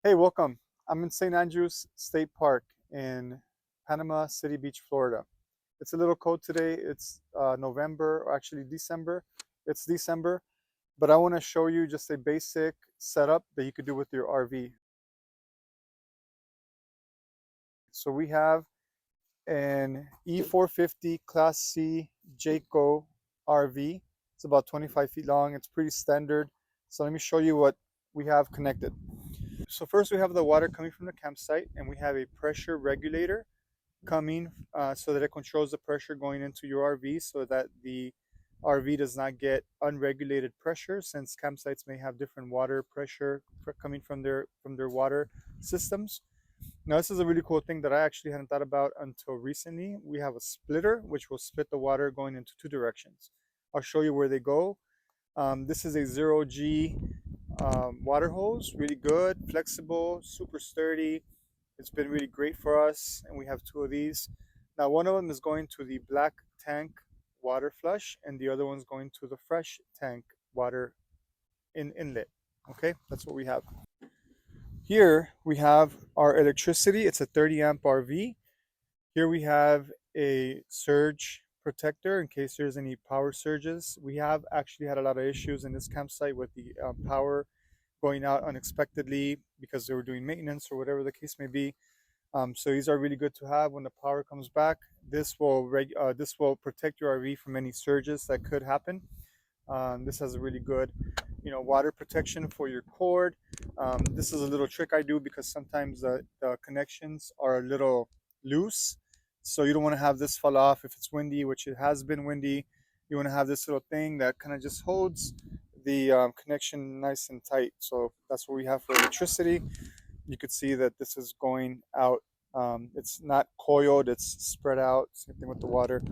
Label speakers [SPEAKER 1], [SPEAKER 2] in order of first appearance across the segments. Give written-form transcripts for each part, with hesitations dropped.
[SPEAKER 1] Hey, welcome. I'm in St. Andrews State Park in Panama City Beach, Florida. It's a little cold today. It's November, or actually December. It's December, but I want to show you just a basic setup that you could do with your RV. So we have an E450 Class C Jayco RV. It's about 25 feet long. It's pretty standard. So let me show you what we have connected. So first we have the water coming from the campsite, and we have a pressure regulator coming so that it controls the pressure going into your RV so that the RV does not get unregulated pressure, since campsites may have different water pressure coming from their water systems. Now this is a really cool thing that I actually hadn't thought about until recently. We have a splitter which will split the water going into two directions. I'll show you where they go. This is a 0G water hose, really good, flexible, super sturdy. It's been really great for us, and we have two of these. Now, one of them is going to the black tank water flush, and the other one's going to the fresh tank water inlet. Okay, that's what we have. Here we have our electricity. It's a 30 amp RV. Here we have a surge protector in case there's any power surges. We have actually had a lot of issues in this campsite with the power going out unexpectedly because they were doing maintenance or whatever the case may be. So these are really good to have when the power comes back. This will protect your RV from any surges that could happen. This has a really good, water protection for your cord. This is a little trick I do because sometimes the connections are a little loose, so you don't want to have this fall off if it's windy, which it has been windy. You want to have this little thing that kind of just holds the connection nice and tight. So that's what we have for electricity. You could see that this is going out. It's not coiled, it's spread out. Same thing with the water.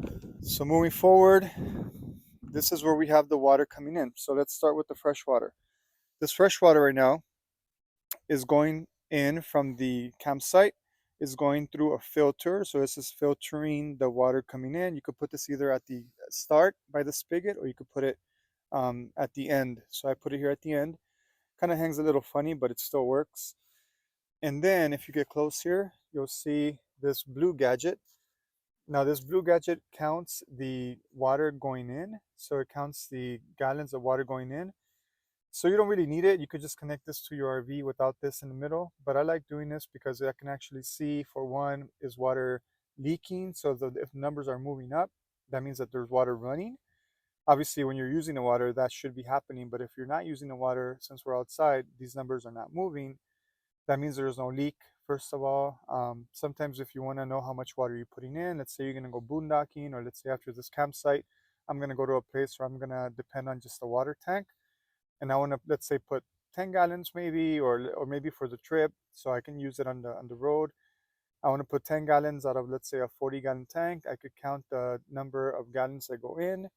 [SPEAKER 1] So moving forward, this is where we have the water coming in. So let's start with the fresh water. This fresh water right now is going in from the campsite, is going through a filter. So this is filtering the water coming in. You could put this either at the start by the spigot, or you could put it at the end. So I put it here at the end. Kind of hangs a little funny, but it still works. And then if you get close here, you'll see this blue gadget. Now this blue gadget counts the water going in. So it counts the gallons of water going in. So you don't really need it. You could just connect this to your RV without this in the middle. But I like doing this because I can actually see, for one, is water leaking. So if numbers are moving up, that means that there's water running. Obviously, when you're using the water, that should be happening. But if you're not using the water, since we're outside, these numbers are not moving. That means there's no leak, first of all. Sometimes if you want to know how much water you're putting in, let's say you're going to go boondocking, or let's say after this campsite, I'm going to go to a place where I'm going to depend on just a water tank. And I want to, let's say, put 10 gallons maybe, or maybe for the trip, so I can use it on the road. I want to put 10 gallons out of, let's say, a 40-gallon tank. I could count the number of gallons that go in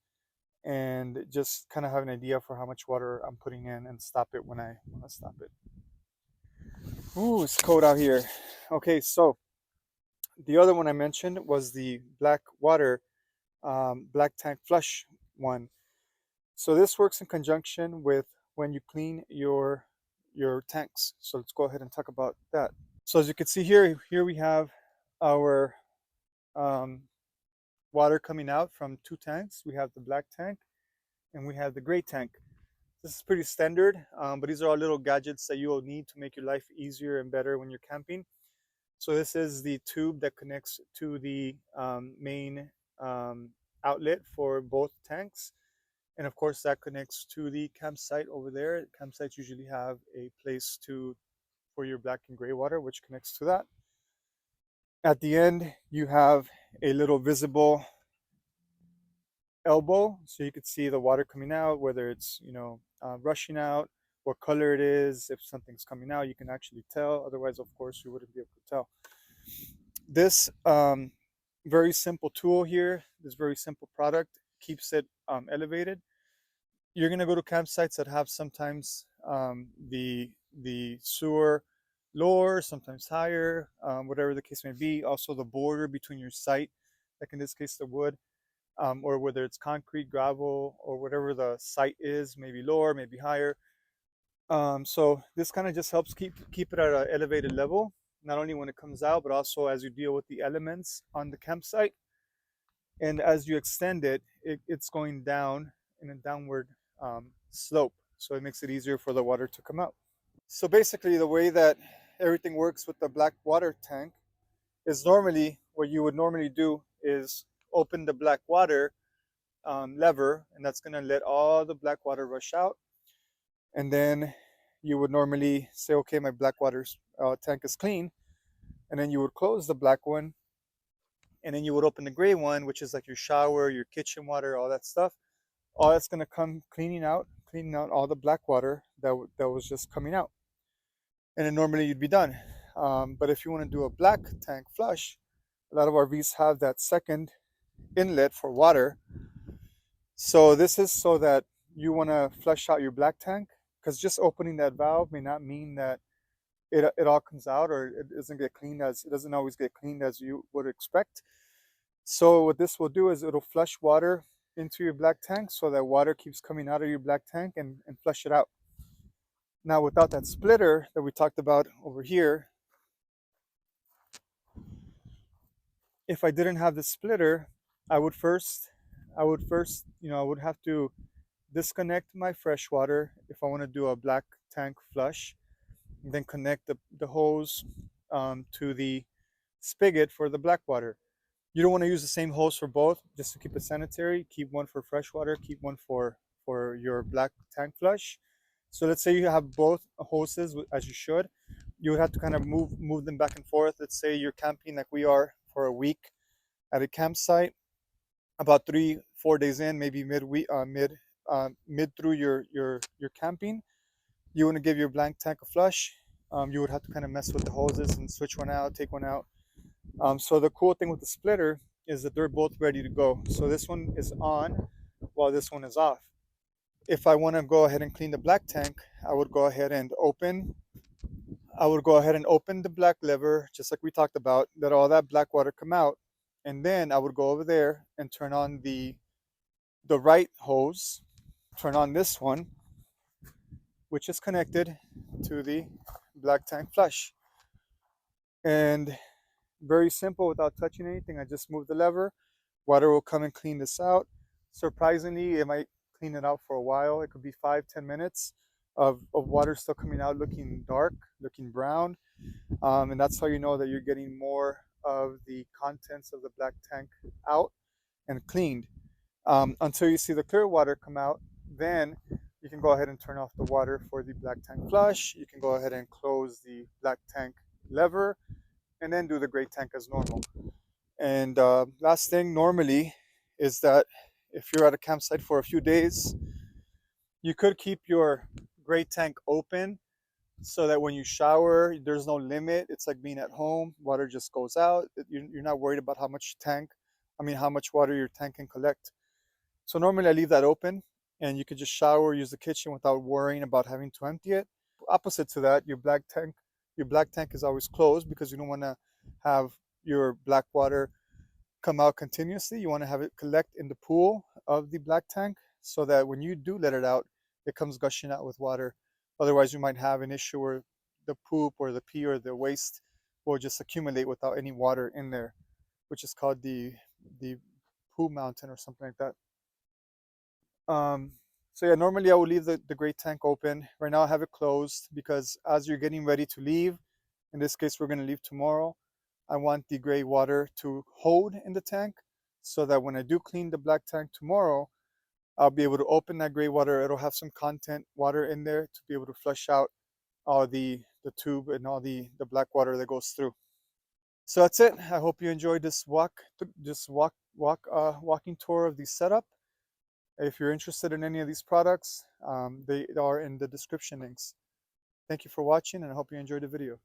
[SPEAKER 1] and just kind of have an idea for how much water I'm putting in, and stop it when I want to stop it. Ooh, it's cold out here. Okay, so the other one I mentioned was the black water, black tank flush one. So this works in conjunction with when you clean your tanks. So let's go ahead and talk about that. So as you can see here we have our um, water coming out from two tanks. We have the black tank and we have the gray tank. This is pretty standard, but these are all little gadgets that you will need to make your life easier and better when you're camping. So this is the tube that connects to the main outlet for both tanks. And of course that connects to the campsite over there. Campsites usually have a place for your black and gray water, which connects to that. At the end, you have a little visible elbow, so you could see the water coming out, whether it's rushing out, what color it is. If something's coming out, you can actually tell. Otherwise, of course, you wouldn't be able to tell. This very simple tool here, this very simple product, keeps it elevated. You're gonna go to campsites that have sometimes the sewer lower, sometimes higher, whatever the case may be. Also, the border between your site, like in this case, the wood, or whether it's concrete, gravel, or whatever the site is, maybe lower, maybe higher. So this kind of just helps keep it at an elevated level, not only when it comes out, but also as you deal with the elements on the campsite. And as you extend it, it's going down in a downward slope. So it makes it easier for the water to come out. So basically, the way that everything works with the black water tank is normally what you would normally do is open the black water lever, and that's going to let all the black water rush out. And then you would normally say, okay, my black water tank is clean. And then you would close the black one, and then you would open the gray one, which is like your shower, your kitchen water, all that stuff. All that's going to come cleaning out all the black water that was just coming out. And then normally you'd be done. But if you want to do a black tank flush, a lot of RVs have that second inlet for water. So this is so that you want to flush out your black tank, because just opening that valve may not mean that it all comes out, or it doesn't always get cleaned as you would expect. So what this will do is it'll flush water into your black tank so that water keeps coming out of your black tank and flush it out. Now without that splitter that we talked about over here, if I didn't have the splitter, I would first, I would have to disconnect my fresh water if I want to do a black tank flush, and then connect the hose to the spigot for the black water. You don't want to use the same hose for both, just to keep it sanitary. Keep one for fresh water, keep one for your black tank flush. So let's say you have both hoses, as you should. You would have to kind of move them back and forth. Let's say you're camping like we are for a week at a campsite. About 3-4 days in, maybe mid through your camping, you want to give your blank tank a flush. You would have to kind of mess with the hoses and switch one out, take one out. So the cool thing with the splitter is that they're both ready to go. So this one is on while this one is off. If I want to go ahead and clean the black tank, I would go ahead and open the black lever, just like we talked about, let all that black water come out. And then I would go over there and turn on the right hose, turn on this one, which is connected to the black tank flush. And very simple, without touching anything, I just move the lever, water will come and clean this out. Surprisingly, it might clean it out for a while. It could be 5-10 minutes of water still coming out, looking dark, looking brown. And that's how you know that you're getting more of the contents of the black tank out and cleaned. Until you see the clear water come out, then you can go ahead and turn off the water for the black tank flush. You can go ahead and close the black tank lever, and then do the gray tank as normal. And last thing normally is that if you're at a campsite for a few days, you could keep your gray tank open so that when you shower, there's no limit. It's like being at home, water just goes out. You're not worried about how much water your tank can collect. So normally I leave that open, and you could just shower, use the kitchen without worrying about having to empty it. Opposite to that, your black tank is always closed, because you don't want to have your black water come out continuously. You want to have it collect in the pool of the black tank, so that when you do let it out, it comes gushing out with water. Otherwise, you might have an issue where the poop or the pee or the waste will just accumulate without any water in there, which is called the poo mountain or something like that. So yeah, normally I will leave the gray tank open. Right now I have it closed, because as you're getting ready to leave, in this case we're going to leave tomorrow, I want the gray water to hold in the tank, so that when I do clean the black tank tomorrow, I'll be able to open that gray water. It'll have some content water in there to be able to flush out all the tube and all the black water that goes through. So that's it. I hope you enjoyed this walking tour of the setup. If you're interested in any of these products, they are in the description links. Thank you for watching, and I hope you enjoyed the video.